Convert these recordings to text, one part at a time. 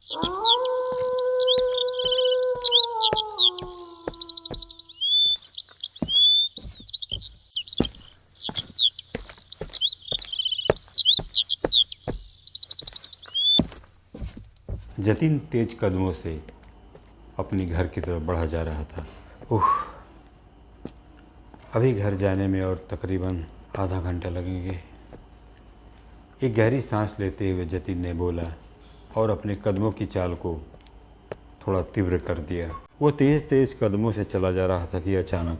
जतिन तेज कदमों से अपने घर की तरफ बढ़ा जा रहा था। अभी घर जाने में और तकरीबन आधा घंटा लगेंगे। एक गहरी सांस लेते हुए जतिन ने बोला और अपने कदमों की चाल को थोड़ा तीव्र कर दिया। वो तेज तेज कदमों से चला जा रहा था कि अचानक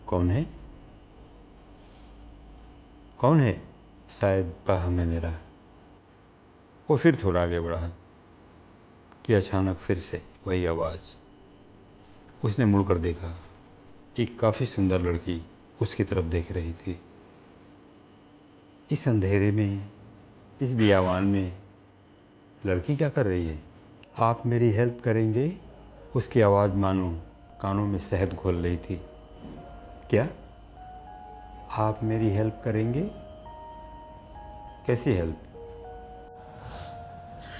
कौन है? कौन है? शायद बाह में मेरा। वो फिर थोड़ा आगे बढ़ा कि अचानक फिर से वही आवाज़। उसने मुड़कर देखा। एक काफ़ी सुंदर लड़की उसकी तरफ देख रही थी। इस अंधेरे में, इस बियावान में लड़की क्या कर रही है? आप मेरी हेल्प करेंगे? उसकी आवाज़ मानो कानों में शहद घोल रही थी। क्या आप मेरी हेल्प करेंगे? कैसी हेल्प?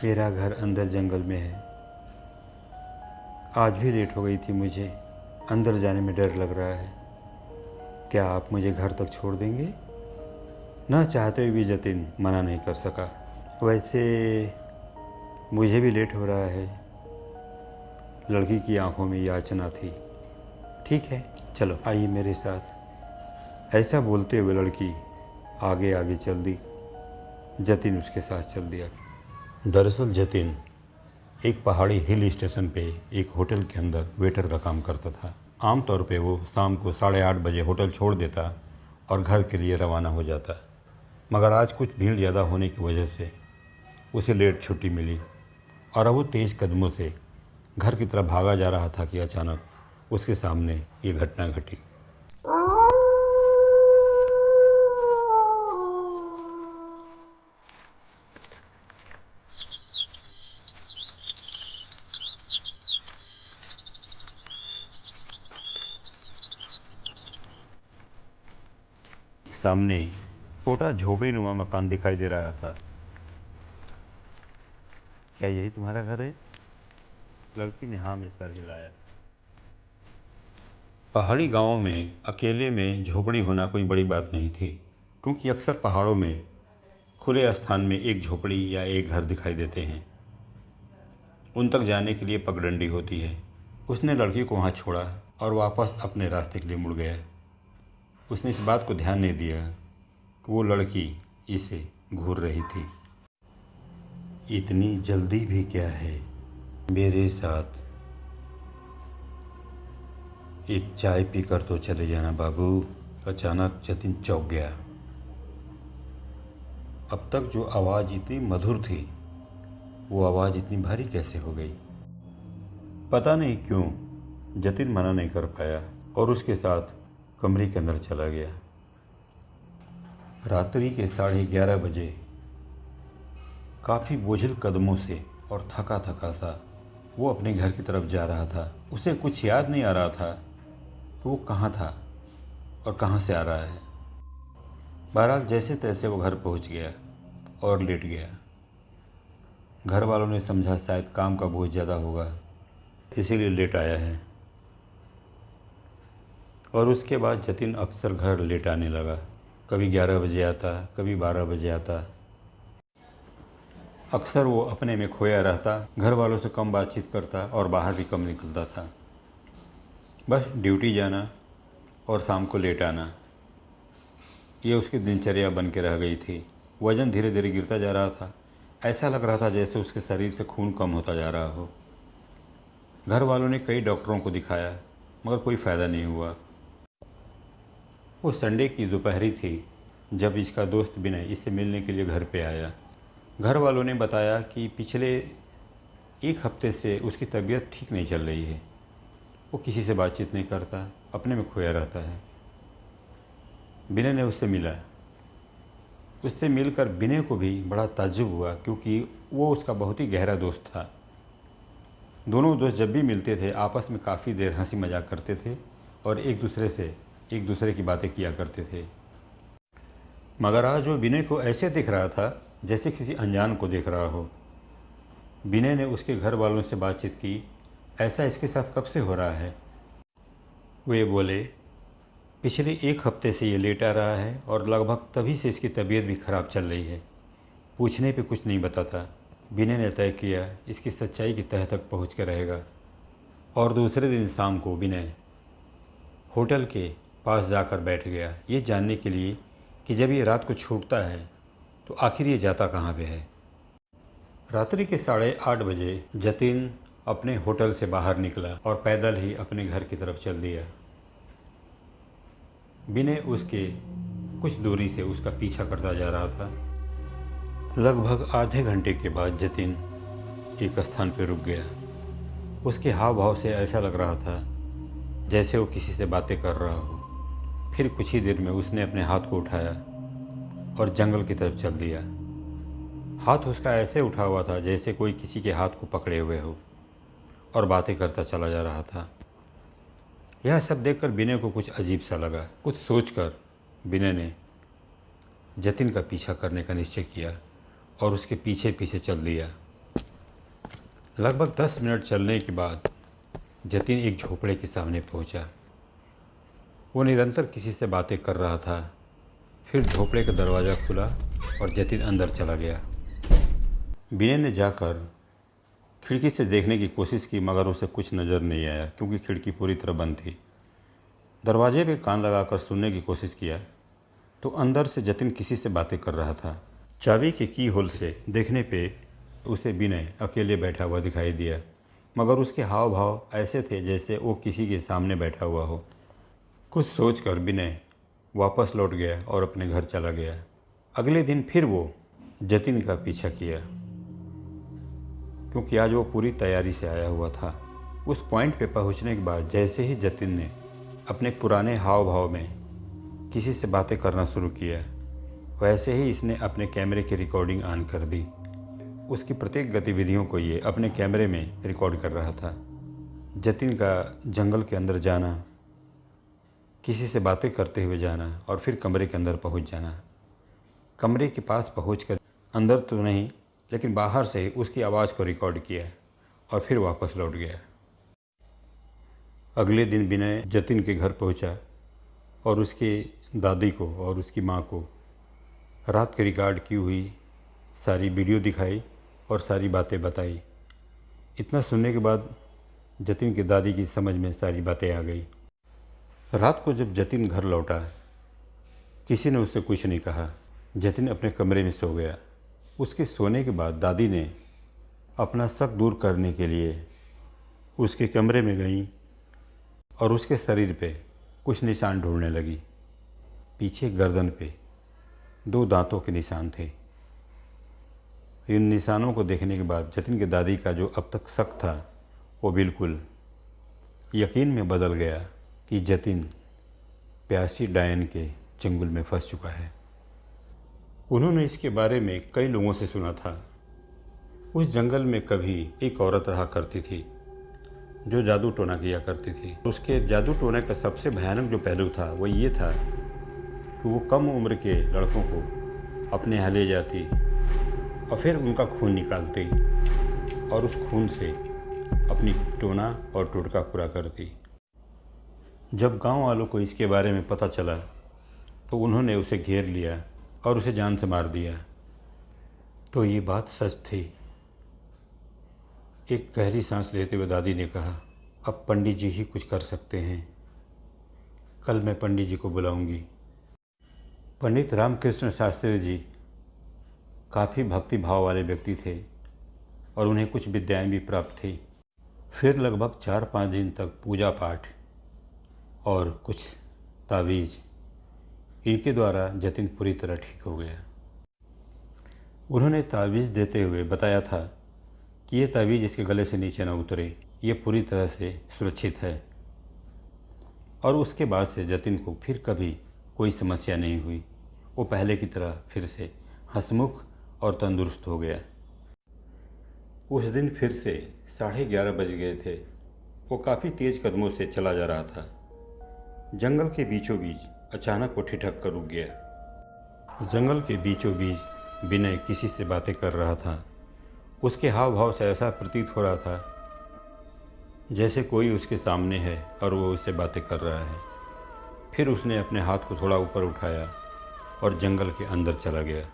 मेरा घर अंदर जंगल में है। आज भी लेट हो गई थी मुझे। अंदर जाने में डर लग रहा है। क्या आप मुझे घर तक छोड़ देंगे? ना चाहते हुए भी जतिन मना नहीं कर सका। वैसे मुझे भी लेट हो रहा है। लड़की की आंखों में याचना थी। ठीक है, चलो आइए मेरे साथ। ऐसा बोलते हुए लड़की आगे आगे चल दी। जतिन उसके साथ चल दिया। दरअसल जतिन एक पहाड़ी हिल स्टेशन पे एक होटल के अंदर वेटर का काम करता था। आमतौर पे वो शाम को 8:30 बजे होटल छोड़ देता और घर के लिए रवाना हो जाता। मगर आज कुछ भीड़ ज़्यादा होने की वजह से उसे लेट छुट्टी मिली और अब वो तेज़ कदमों से घर की तरफ भागा जा रहा था कि अचानक उसके सामने ये घटना घटी। सामने छोटा झोपड़ीनुमा मकान दिखाई दे रहा था। क्या यही तुम्हारा घर है? लड़की ने हाँ में सर हिलाया। पहाड़ी गांवों में अकेले में झोपड़ी होना कोई बड़ी बात नहीं थी, क्योंकि अक्सर पहाड़ों में खुले स्थान में एक झोपड़ी या एक घर दिखाई देते हैं। उन तक जाने के लिए पगडंडी होती है। उसने लड़की को वहाँ छोड़ा और वापस अपने रास्ते के लिए मुड़ गया। उसने इस बात को ध्यान नहीं दिया कि वो लड़की इसे घूर रही थी। इतनी जल्दी भी क्या है मेरे साथ? एक चाय पीकर तो चले जाना बाबू। अचानक जतिन चौंक गया। अब तक जो आवाज़ इतनी मधुर थी, वो आवाज़ इतनी भारी कैसे हो गई? पता नहीं क्यों जतिन मना नहीं कर पाया और उसके साथ कमरे के अंदर चला गया। रात्रि के 11:30 बजे काफ़ी बोझिल कदमों से और थका थका सा वो अपने घर की तरफ जा रहा था। उसे कुछ याद नहीं आ रहा था कि वो कहाँ था और कहाँ से आ रहा है। बहरहाल जैसे तैसे वो घर पहुँच गया और लेट गया। घर वालों ने समझा शायद काम का बोझ ज़्यादा होगा, इसीलिए लेट आया है। और उसके बाद जतिन अक्सर घर लेट आने लगा। कभी 11 बजे आता, कभी 12 बजे आता। अक्सर वो अपने में खोया रहता, घर वालों से कम बातचीत करता और बाहर भी कम निकलता था। बस ड्यूटी जाना और शाम को लेट आना, ये उसकी दिनचर्या बन के रह गई थी। वज़न धीरे धीरे गिरता जा रहा था। ऐसा लग रहा था जैसे उसके शरीर से खून कम होता जा रहा हो। घर वालों ने कई डॉक्टरों को दिखाया, मगर कोई फ़ायदा नहीं हुआ। वो संडे की दोपहरी थी जब इसका दोस्त विनय इससे मिलने के लिए घर पे आया। घर वालों ने बताया कि पिछले एक हफ्ते से उसकी तबीयत ठीक नहीं चल रही है। वो किसी से बातचीत नहीं करता, अपने में खोया रहता है। विनय ने उससे मिला। उससे मिलकर विनय को भी बड़ा ताज्जुब हुआ, क्योंकि वो उसका बहुत ही गहरा दोस्त था। दोनों दोस्त जब भी मिलते थे आपस में काफ़ी देर हंसी मजाक करते थे और एक दूसरे की बातें किया करते थे। मगर आज वो विनय को ऐसे दिख रहा था जैसे किसी अनजान को देख रहा हो। विनय ने उसके घर वालों से बातचीत की, ऐसा इसके साथ कब से हो रहा है। वे बोले, पिछले 1 हफ्ते से ये लेटा रहा है और लगभग तभी से इसकी तबीयत भी खराब चल रही है। पूछने पे कुछ नहीं बताता। विनय ने तय किया इसकी सच्चाई की तह तक पहुँच कर रहेगा। और दूसरे दिन शाम को विनय होटल के पास जाकर बैठ गया, ये जानने के लिए कि जब ये रात को छूटता है तो आखिर ये जाता कहाँ पे है। रात्रि के 8:30 बजे जतिन अपने होटल से बाहर निकला और पैदल ही अपने घर की तरफ चल दिया। विनय उसके कुछ दूरी से उसका पीछा करता जा रहा था। लगभग आधे घंटे के बाद जतिन एक स्थान पर रुक गया। उसके हाव भाव से ऐसा लग रहा था जैसे वो किसी से बातें कर रहा हो। फिर कुछ ही देर में उसने अपने हाथ को उठाया और जंगल की तरफ चल दिया। हाथ उसका ऐसे उठा हुआ था जैसे कोई किसी के हाथ को पकड़े हुए हो और बातें करता चला जा रहा था। यह सब देखकर विनय को कुछ अजीब सा लगा। कुछ सोचकर विनय ने जतिन का पीछा करने का निश्चय किया और उसके पीछे पीछे चल दिया। लगभग 10 मिनट चलने के बाद जतिन एक झोपड़े के सामने पहुंचा। वो निरंतर किसी से बातें कर रहा था। फिर झोपड़े का दरवाज़ा खुला और जतिन अंदर चला गया। विनय ने जाकर खिड़की से देखने की कोशिश की, मगर उसे कुछ नज़र नहीं आया क्योंकि खिड़की पूरी तरह बंद थी। दरवाजे पे कान लगाकर सुनने की कोशिश किया तो अंदर से जतिन किसी से बातें कर रहा था। चाबी के की होल से देखने पे उसे विनय अकेले बैठा हुआ दिखाई दिया, मगर उसके हाव भाव ऐसे थे जैसे वो किसी के सामने बैठा हुआ हो। कुछ सोचकर विनय वापस लौट गया और अपने घर चला गया। अगले दिन फिर वो जतिन का पीछा किया क्योंकि आज वो पूरी तैयारी से आया हुआ था। उस पॉइंट पे पहुंचने के बाद जैसे ही जतिन ने अपने पुराने हाव भाव में किसी से बातें करना शुरू किया, वैसे ही इसने अपने कैमरे की रिकॉर्डिंग ऑन कर दी। उसकी प्रत्येक गतिविधियों को ये अपने कैमरे में रिकॉर्ड कर रहा था। जतिन का जंगल के अंदर जाना, किसी से बातें करते हुए जाना और फिर कमरे के अंदर पहुंच जाना। कमरे के पास पहुंचकर अंदर तो नहीं लेकिन बाहर से उसकी आवाज़ को रिकॉर्ड किया और फिर वापस लौट गया। अगले दिन विनय जतिन के घर पहुंचा और उसके दादी को और उसकी माँ को रात की रिकॉर्ड की हुई सारी वीडियो दिखाई और सारी बातें बताई। इतना सुनने के बाद जतिन की दादी की समझ में सारी बातें आ गई। रात को जब जतिन घर लौटा, किसी ने उससे कुछ नहीं कहा। जतिन अपने कमरे में सो गया। उसके सोने के बाद दादी ने अपना शक दूर करने के लिए उसके कमरे में गई और उसके शरीर पे कुछ निशान ढूंढने लगी। पीछे गर्दन पे 2 दांतों के निशान थे। इन निशानों को देखने के बाद जतिन की दादी का जो अब तक शक था वो बिल्कुल यकीन में बदल गया कि जतिन प्यासी डायन के चंगुल में फंस चुका है। उन्होंने इसके बारे में कई लोगों से सुना था। उस जंगल में कभी एक औरत रहा करती थी जो जादू टोना किया करती थी। उसके जादू टोने का सबसे भयानक जो पहलू था वो ये था कि वो कम उम्र के लड़कों को अपने यहाँ ले जाती और फिर उनका खून निकालती और उस खून से अपनी टोना और टोटका पूरा करती। जब गांव वालों को इसके बारे में पता चला तो उन्होंने उसे घेर लिया और उसे जान से मार दिया। तो ये बात सच थी। एक गहरी सांस लेते हुए दादी ने कहा, अब पंडित जी ही कुछ कर सकते हैं। कल मैं पंडित जी को बुलाऊंगी। पंडित रामकृष्ण शास्त्री जी काफ़ी भक्ति भाव वाले व्यक्ति थे और उन्हें कुछ विद्याएं भी प्राप्त थी। फिर लगभग 4-5 दिन तक पूजा पाठ और कुछ तावीज़, इनके द्वारा जतिन पूरी तरह ठीक हो गया। उन्होंने तावीज़ देते हुए बताया था कि ये तावीज़ इसके गले से नीचे न उतरे, ये पूरी तरह से सुरक्षित है। और उसके बाद से जतिन को फिर कभी कोई समस्या नहीं हुई। वो पहले की तरह फिर से हंसमुख और तंदुरुस्त हो गया। उस दिन फिर से 11:30 बज गए थे। वो काफ़ी तेज़ कदमों से चला जा रहा था। जंगल के बीचों बीच अचानक वो ठिठक कर रुक गया। जंगल के बीचों बीच विनय किसी से बातें कर रहा था। उसके हाव भाव से ऐसा प्रतीत हो रहा था जैसे कोई उसके सामने है और वो उससे बातें कर रहा है। फिर उसने अपने हाथ को थोड़ा ऊपर उठाया और जंगल के अंदर चला गया।